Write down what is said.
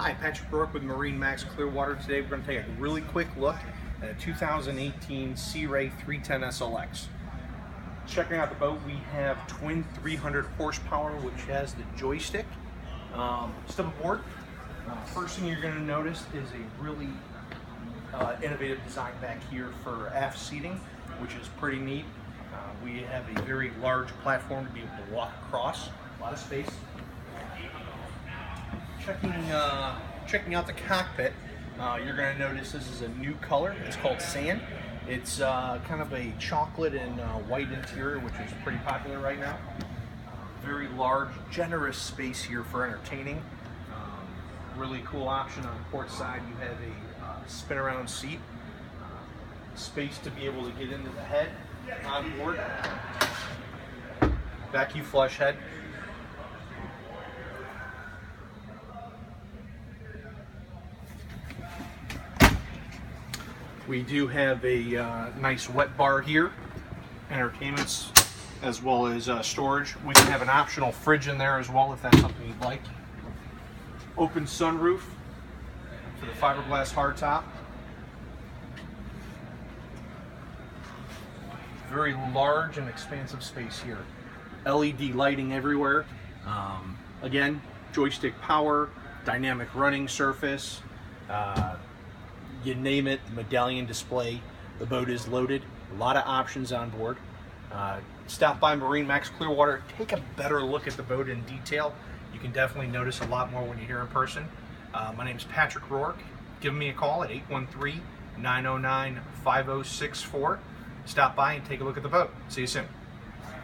Hi, Patrick Rourke with MarineMax Clearwater. Today we're going to take a really quick look at a 2018 Sea Ray 310 SLX. Checking out the boat, we have twin 300 horsepower, which has the joystick. Step aboard. First thing you're going to notice is a really innovative design back here for aft seating, which is pretty neat. We have a very large platform to be able to walk across, a lot of space. Checking out the cockpit, you're going to notice this is a new color. It's called Sand. It's kind of a chocolate and white interior, which is pretty popular right now. Very large, generous space here for entertaining. Really cool option on the port side. You have a spin around seat, space to be able to get into the head on board. Vacuum flush head. We do have a nice wet bar here, entertainments as well as storage. We can have an optional fridge in there as well if that's something you'd like. Open sunroof for the fiberglass hardtop. Very large and expansive space here. LED lighting everywhere. Again, joystick power, dynamic running surface. You name it, the medallion display. The boat is loaded. A lot of options on board. Stop by MarineMax Clearwater. Take a better look at the boat in detail. You can definitely notice a lot more when you're here in person. My name is Patrick Rourke. Give me a call at 813-909-5064. Stop by and take a look at the boat. See you soon.